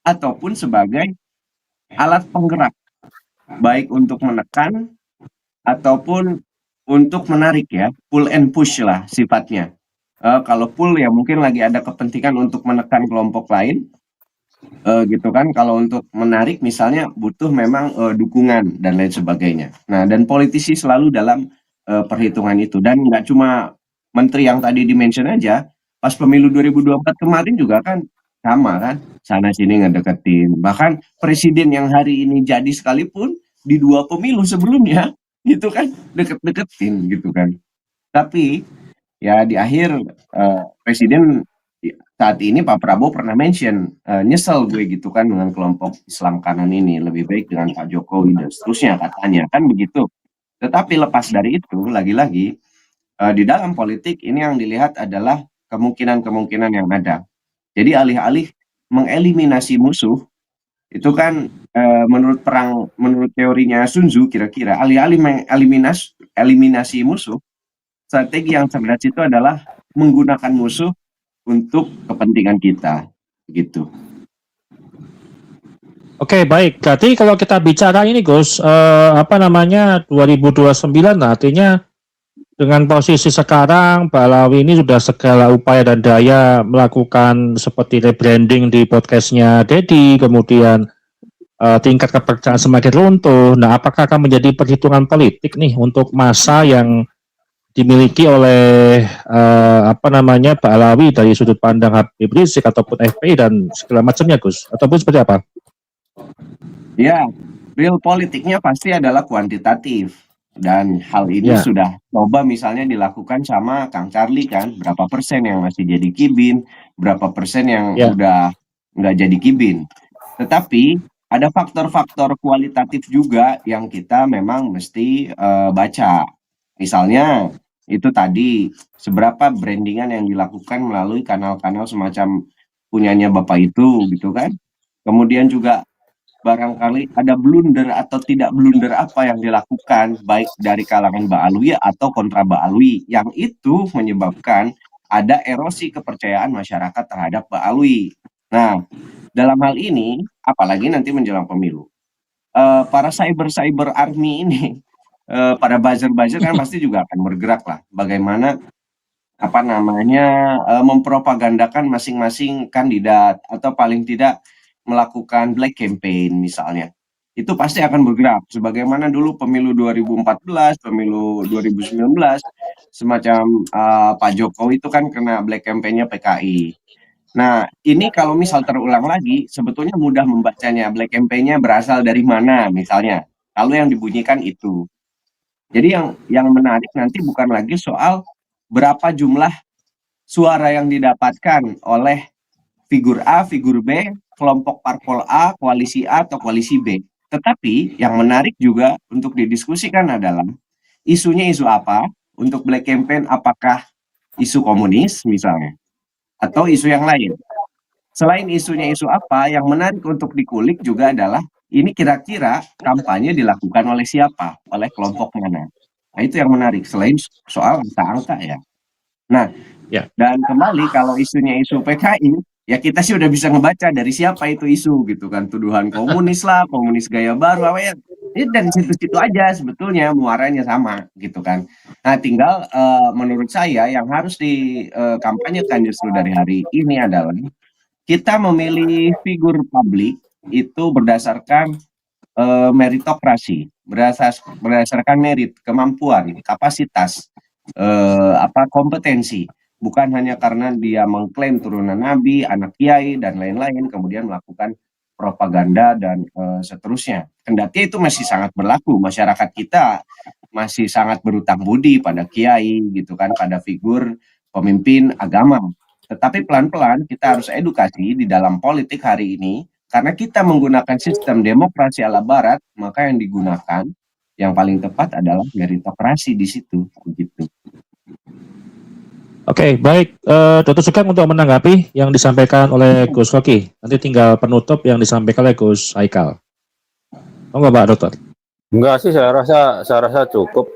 ataupun sebagai alat penggerak, baik untuk menekan ataupun untuk menarik ya, pull and push lah sifatnya. Kalau pull ya mungkin lagi ada kepentingan untuk menekan kelompok lain, gitu kan. Kalau untuk menarik misalnya butuh memang dukungan dan lain sebagainya. Nah, dan politisi selalu dalam perhitungan itu, dan nggak cuma menteri yang tadi dimention aja, pas pemilu 2024 kemarin juga kan sama kan, sana sini ngedeketin. Bahkan presiden yang hari ini jadi sekalipun di 2 pemilu sebelumnya itu kan deket-deketin gitu kan. Tapi ya di akhir presiden saat ini Pak Prabowo pernah mention, nyesel gue gitu kan dengan kelompok Islam kanan ini, lebih baik dengan Pak Jokowi dan seterusnya katanya kan begitu. Tetapi lepas dari itu lagi-lagi di dalam politik ini yang dilihat adalah kemungkinan-kemungkinan yang ada. Jadi alih-alih mengeliminasi musuh itu kan menurut teorinya Sun Tzu kira-kira alih-alih eliminasi musuh, strategi yang cerdas itu adalah menggunakan musuh untuk kepentingan kita, gitu. Oke, baik. Berarti kalau kita bicara ini, Gus, 2029, artinya dengan posisi sekarang, Pak Alawi ini sudah segala upaya dan daya melakukan seperti rebranding di podcastnya Dedi, kemudian tingkat kepercayaan semakin runtuh. Nah, apakah akan menjadi perhitungan politik nih untuk masa yang dimiliki oleh Pak Alawi dari sudut pandang Habib Rizik ataupun FPI dan segala macamnya, Gus? Ataupun seperti apa? Ya, real politiknya pasti adalah kuantitatif. Dan hal ini Ya. sudah coba misalnya dilakukan sama Kang Charlie kan, berapa persen yang masih jadi kibin, berapa persen yang Ya. udah nggak jadi kibin. Tetapi ada faktor-faktor kualitatif juga yang kita memang mesti baca. Misalnya itu tadi, seberapa brandingan yang dilakukan melalui kanal-kanal semacam punyanya Bapak itu gitu kan. Kemudian juga barangkali ada blunder atau tidak blunder apa yang dilakukan baik dari kalangan Mbak Alwi atau kontra Mbak Alwi yang itu menyebabkan ada erosi kepercayaan masyarakat terhadap Mbak Alwi. Nah, dalam hal ini apalagi nanti menjelang pemilu, para cyber army ini, para buzzer kan pasti juga akan bergerak lah, bagaimana mempropagandakan masing-masing kandidat atau paling tidak melakukan black campaign misalnya. Itu pasti akan bergerak sebagaimana dulu pemilu 2014, pemilu 2019 semacam Pak Jokowi itu kan kena black campaign-nya PKI. Nah, ini kalau misal terulang lagi, sebetulnya mudah membacanya black campaign-nya berasal dari mana misalnya. Kalau yang dibunyikan itu. Jadi yang menarik nanti bukan lagi soal berapa jumlah suara yang didapatkan oleh figur A, figur B, kelompok parpol A, koalisi A atau koalisi B. Tetapi yang menarik juga untuk didiskusikan adalah isunya isu apa, untuk black campaign apakah isu komunis misalnya, atau isu yang lain. Selain isunya isu apa, yang menarik untuk dikulik juga adalah ini kira-kira kampanye dilakukan oleh siapa, oleh kelompok mana. Nah itu yang menarik, selain soal angka-angka ya. Nah, Ya. dan kembali kalau isunya isu PKI, ya kita sih udah bisa ngebaca dari siapa itu isu gitu kan, tuduhan komunis lah, komunis gaya baru apa ya. Ini dari situ-situ aja sebetulnya muaranya sama gitu kan. Nah, tinggal menurut saya yang harus dikampanyekan justru dari hari ini adalah kita memilih figur publik itu berdasarkan meritokrasi, berdasarkan merit, kemampuan, kapasitas, kompetensi, bukan hanya karena dia mengklaim turunan nabi, anak kiai dan lain-lain, kemudian melakukan propaganda dan seterusnya. Kendati itu masih sangat berlaku, masyarakat kita masih sangat berutang budi pada kiai gitu kan, pada figur pemimpin agama. Tetapi pelan-pelan kita harus edukasi di dalam politik hari ini. Karena kita menggunakan sistem demokrasi ala barat, maka yang digunakan yang paling tepat adalah meritokrasi di situ, begitu. Oke, baik. Dr. Sugeng untuk menanggapi yang disampaikan oleh Gus Rocky. Nanti tinggal penutup yang disampaikan oleh Gus Haikal. Oh enggak, Pak Dokter? Enggak sih, saya rasa cukup.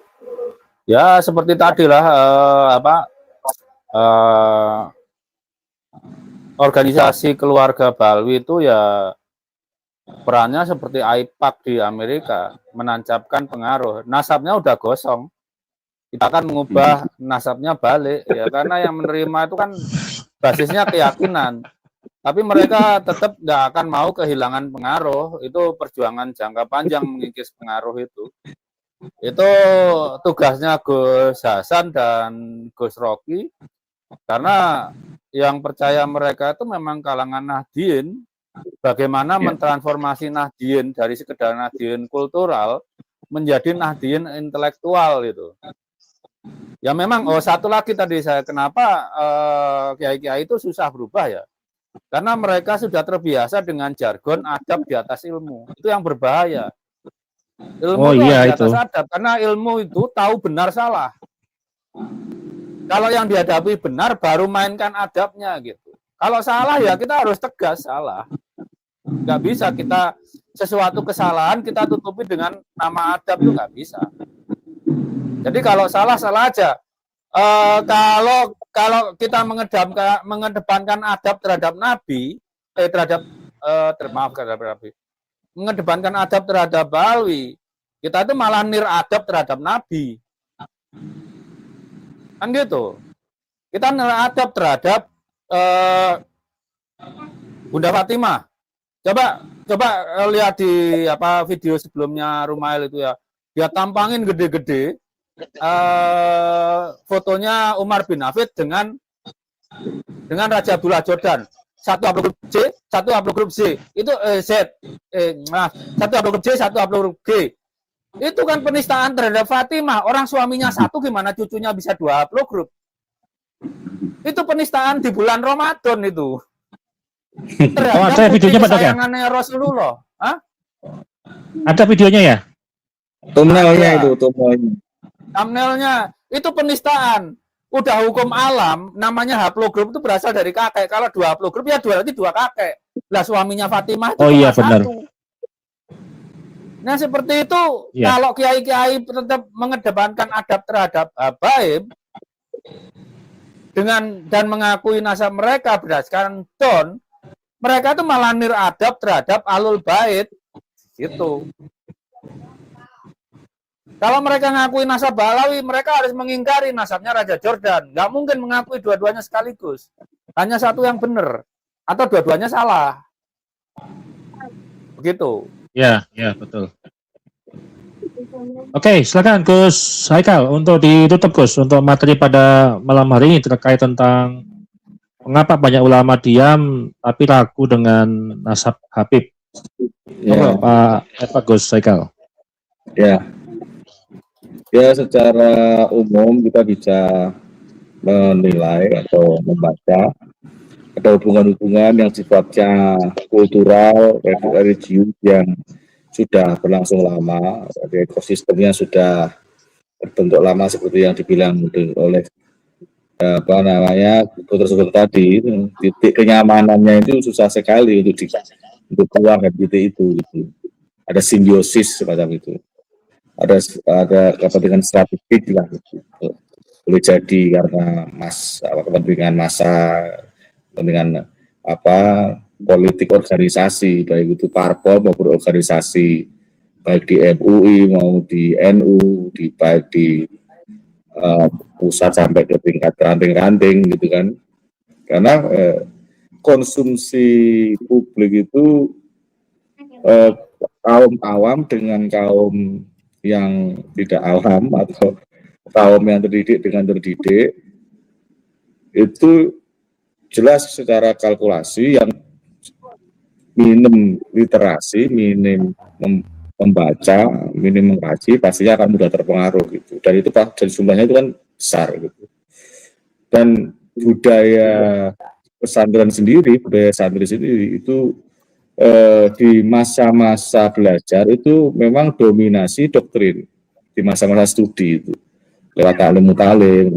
Ya seperti tadi lah, organisasi keluarga Balwi itu ya perannya seperti AIPAC di Amerika, menancapkan pengaruh. Nasabnya udah gosong, kita akan mengubah nasabnya balik ya, karena yang menerima itu kan basisnya keyakinan. Tapi mereka tetap nggak akan mau kehilangan pengaruh. Itu perjuangan jangka panjang mengikis pengaruh itu. Itu tugasnya Gus Hasan dan Gus Rocky. Karena yang percaya mereka itu memang kalangan Nahdien. Bagaimana mentransformasi Nahdien dari sekedar Nahdien kultural menjadi Nahdien intelektual itu. Ya memang, satu lagi tadi saya kenapa kiai-kiai itu susah berubah ya. Karena mereka sudah terbiasa dengan jargon adab di atas ilmu. Itu yang berbahaya. Ilmu itu di atas adab, karena ilmu itu tahu benar salah. Kalau yang dihadapi benar, baru mainkan adabnya gitu. Kalau salah ya kita harus tegas salah. Nggak bisa kita sesuatu kesalahan kita tutupi dengan nama adab, itu nggak bisa. Jadi kalau salah, salah aja. Kalau kita mengedepankan adab terhadap Nabi, mengedepankan adab terhadap Balawi, kita itu malah niradab terhadap Nabi. Kan gitu. Kita niradab terhadap Bunda Fatimah. Coba lihat di video sebelumnya Rumail itu ya. Dia tampangin gede-gede. Fotonya Umar bin Hafid dengan Raja Abdullah Jordan, satu haplogrup C, satu haplogrup Z, itu satu haplogrup C, satu haplogrup G. Itu kan penistaan terhadap Fatimah. Orang suaminya satu, gimana cucunya bisa 2 haplogrup? Itu penistaan di bulan Ramadan itu. Ada videonya Pak Dok ya? Rasulullah. Hah? Ada videonya ya? Thumbnailnya itu, thumbnailnya. Thumbnailnya itu penistaan. Udah hukum alam, namanya haplogrup itu berasal dari kakek. Kalau 2 haplogrup ya berarti 2 kakek. Lah suaminya Fatimah itu benar. 1. Nah seperti itu, kalau kiai-kiai tetap mengedepankan adab terhadap habaib dan mengakui nasab mereka berdasarkan don, mereka itu malah niradab terhadap alul bait. Gitu. Kalau mereka ngakui nasab Balawi, mereka harus mengingkari nasabnya Raja Jordan. Nggak mungkin mengakui dua-duanya sekaligus. Hanya satu yang benar. Atau dua-duanya salah. Begitu. Ya, betul. Oke, silakan Gus Haikal untuk ditutup Gus untuk materi pada malam hari ini terkait tentang mengapa banyak ulama diam tapi ragu dengan nasab Habib. Ya. Pak Gus Haikal. Ya, secara umum kita bisa menilai atau membaca ada hubungan-hubungan yang sifatnya kultural, religius yang sudah berlangsung lama, ekosistemnya sudah terbentuk lama seperti yang dibilang oleh dokter tadi. Titik kenyamanannya itu susah sekali untuk keluar dari titik itu. Gitu. Ada simbiosis semacam itu. Ada kepentingan strategik lah, gitu. Boleh jadi karena kepentingan massa, kepentingan politik organisasi, baik itu parpol maupun organisasi, baik di MUI mau di NU, baik di pusat sampai ke tingkat ranting-ranting gitu kan. Karena konsumsi publik itu kaum awam dengan kaum yang tidak awam atau kaum yang terdidik dengan terdidik itu jelas secara kalkulasi yang minim literasi, minim membaca, minim mengkaji pastinya akan mudah terpengaruh gitu. Dan itu dari jumlahnya itu kan besar gitu. Dan budaya pesantren sendiri, budaya santri sendiri itu di masa-masa belajar itu memang dominasi doktrin di masa-masa studi itu lewat talim, lewat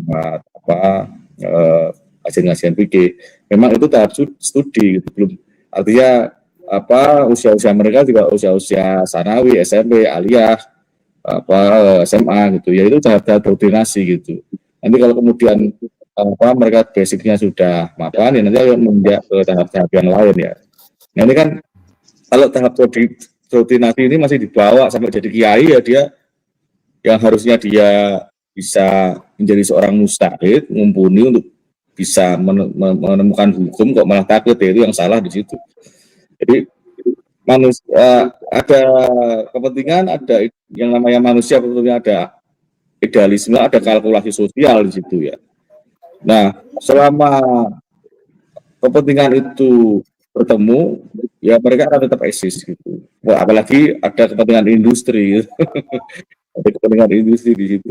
kajian-kajian fikih. Memang itu tahap studi gitu. Belum artinya usia-usia mereka juga usia-usia sanawi, SMP, aliyah, SMA gitu. Ya itu tahap-tahap doktrinasi gitu. Nanti kalau kemudian mereka basicnya sudah mapan, ya nanti akan menjak ke tahap-tahap yang lain ya. Nah ini kan kalau tahap doktrinasi ini masih dibawa sampai jadi kiai ya, dia yang harusnya dia bisa menjadi seorang mujtahid, mumpuni untuk bisa menemukan hukum kok malah takut, ya itu yang salah di situ. Jadi manusia ada kepentingan, ada yang namanya manusia sebetulnya ada idealisme, ada kalkulasi sosial di situ ya. Nah, selama kepentingan itu bertemu, ya mereka akan tetap eksis gitu. Wah, apalagi ada kepentingan industri, gitu. Ada kepentingan industri di situ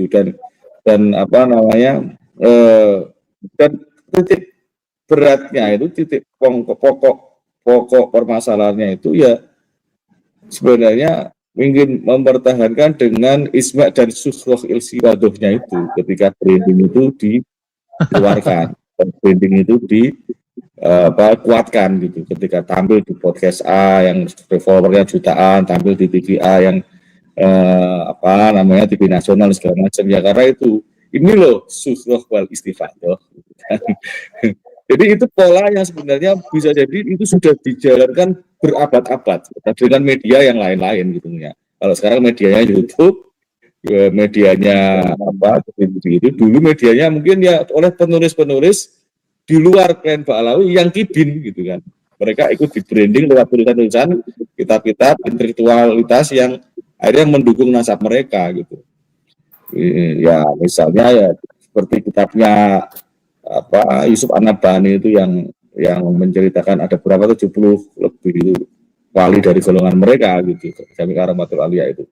dan apa namanya dan titik beratnya itu titik pokok permasalahannya itu ya sebenarnya ingin mempertahankan dengan isma dan susroh ilsiwadohnya itu ketika branding itu dikeluarkan dan branding itu kuatkan gitu ketika tampil di podcast A yang followernya jutaan, tampil di TV A yang TV nasional segala macam ya, karena itu ini loh susroh wal istifadoh. Jadi itu pola yang sebenarnya bisa jadi itu sudah dijalankan berabad-abad dengan media yang lain-lain gitu ya. Kalau sekarang medianya YouTube, medianya itu dulu medianya mungkin ya oleh penulis-penulis di luar klan Ba'alawi yang kibin gitu kan. Mereka ikut di branding lewat tulisan-tulisan kitab-kitab intelektualitas yang akhirnya mendukung nasab mereka gitu. Ya misalnya ya seperti kitabnya Yusuf An-Nabhani itu yang menceritakan ada berapa 70 lebih itu wali dari golongan mereka gitu, Jami Karamatul Aliyah itu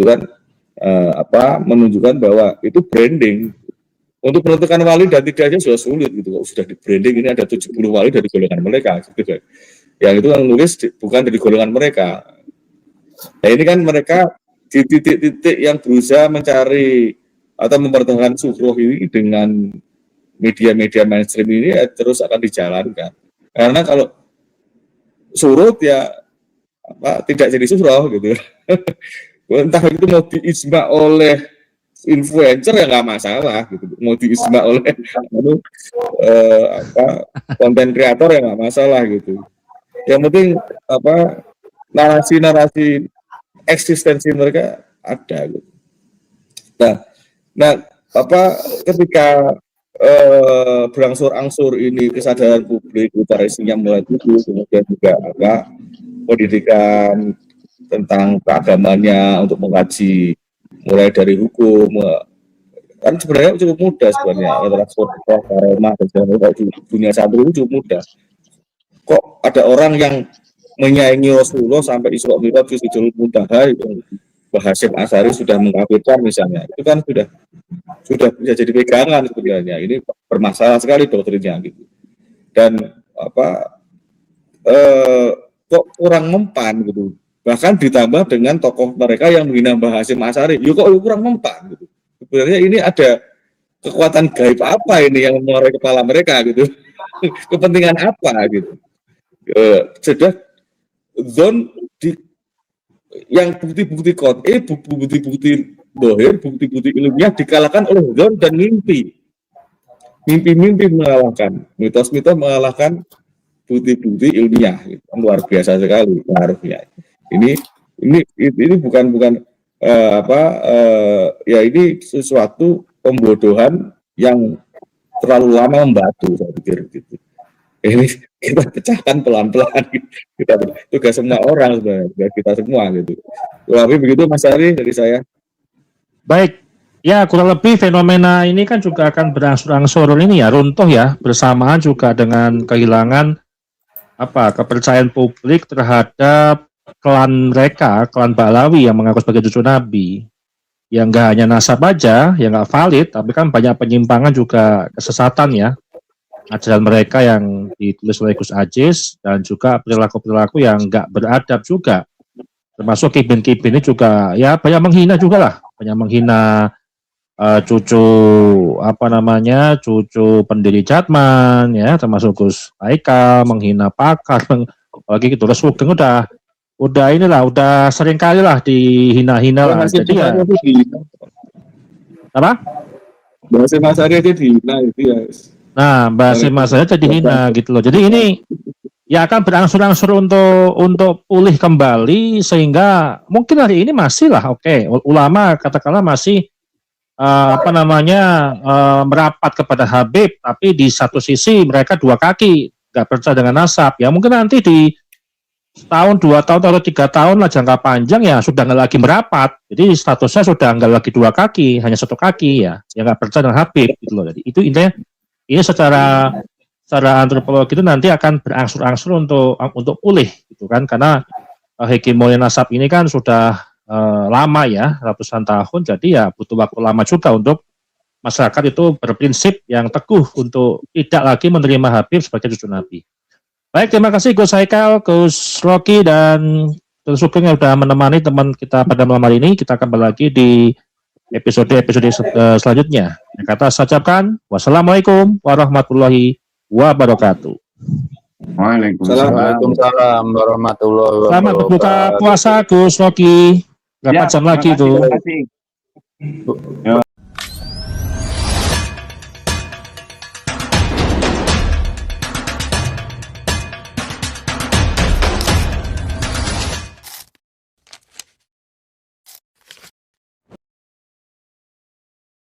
kan menunjukkan bahwa itu branding untuk menentukan wali dan tidaknya sudah sulit gitu, sudah di branding ini ada 70 wali dari golongan mereka gitu kan. Yang itu kan nulis bukan dari golongan mereka. Nah ini kan mereka di titik-titik yang berusaha mencari atau mempertahankan sukroh ini dengan media-media mainstream ini ya terus akan dijalankan. Karena kalau surut ya tidak jadi surau gitu. Entah itu mau diijma oleh influencer ya nggak masalah gitu. Mau diijma oleh konten kreator ya nggak masalah gitu. Yang penting narasi-narasi eksistensi mereka ada gitu. Nah ketika berangsur-angsur ini kesadaran publik literasinya mulai tumbuh, kemudian juga pendidikan tentang keagamannya untuk mengkaji mulai dari hukum kan sebenarnya cukup mudah sebenarnya di dunia santri itu cukup mudah. Kok ada orang yang menyaingi Rasulullah sampai Isra Mi'raj fi Sidratil Muntaha itu Hasyim Asy'ari sudah mengkafirkan misalnya, itu kan sudah bisa jadi pegangan sebenarnya. Ini bermasalah sekali doktrinnya gitu. Dan kok kurang mempan gitu. Bahkan ditambah dengan tokoh mereka yang menghina Mbah Hasyim Asy'ari, kok kurang mempan gitu. Sebenarnya ini ada kekuatan gaib apa ini yang menguasai kepala mereka gitu. Kepentingan apa gitu. Sudah zon di yang bukti-bukti bukti-bukti dohir, bukti-bukti ilmiah dikalahkan oleh zon dan mimpi mengalahkan mitos-mitos, mengalahkan bukti-bukti ilmiah gitu. Luar biasa sekali pengaruhnya. Ini bukan ini sesuatu pembodohan yang terlalu lama membatu, saya pikir gitu. Ini kita pecahkan pelan-pelan, kita tugas semua orang sebenarnya, kita semua gitu. Tapi begitu Mas Ari dari saya. Baik, ya kurang lebih fenomena ini kan juga akan berangsur-angsur ini ya runtuh ya, bersamaan juga dengan kehilangan kepercayaan publik terhadap klan mereka, klan Ba'alawi yang mengaku sebagai cucu Nabi. Yang nggak hanya nasab aja, yang nggak valid, tapi kan banyak penyimpangan juga kesesatan ya. Ajaran mereka yang ditulis oleh Gus Aziz dan juga perilaku-perilaku yang nggak beradab juga, termasuk kibin-kibin ini juga ya banyak menghina juga lah, banyak menghina cucu pendiri Jatman ya, termasuk Gus Haikal, menghina pakar, apalagi gitu. Sugeng udah sering kali lah dihina-hina lah. Jadi ya apa? Bahasa Mas Ari aja dihina itu ya. Nah, bahasa masanya jadi hina gitu loh. Jadi ini ya akan berangsur-angsur untuk pulih kembali sehingga mungkin hari ini masih lah ulama katakanlah masih merapat kepada Habib, tapi di satu sisi mereka dua kaki, nggak percaya dengan nasab. Ya mungkin nanti di setahun, 2 tahun, atau 3 tahun lah jangka panjang ya sudah nggak lagi merapat. Jadi statusnya sudah nggak lagi dua kaki, hanya satu kaki ya. Yang nggak percaya dengan Habib gitu loh. Jadi itu intinya ini secara antropologi itu nanti akan berangsur-angsur untuk pulih gitu kan, karena hegemoni nasab ini kan sudah lama ya, ratusan tahun, jadi ya butuh waktu lama juga untuk masyarakat itu berprinsip yang teguh untuk tidak lagi menerima Habib sebagai cucu Nabi. Baik, terima kasih Gus Haikal, Gus Rocky, dan Gus Sugeng yang sudah menemani teman kita pada malam hari ini. Kita kembali lagi di episode selanjutnya. Yang kata saya ucapkan, wassalamualaikum warahmatullahi wabarakatuh. Waalaikumsalam warahmatullahi wabarakatuh. Selamat berbuka puasa Gus Rocky. Berapa jam lagi terima tuh? kasih.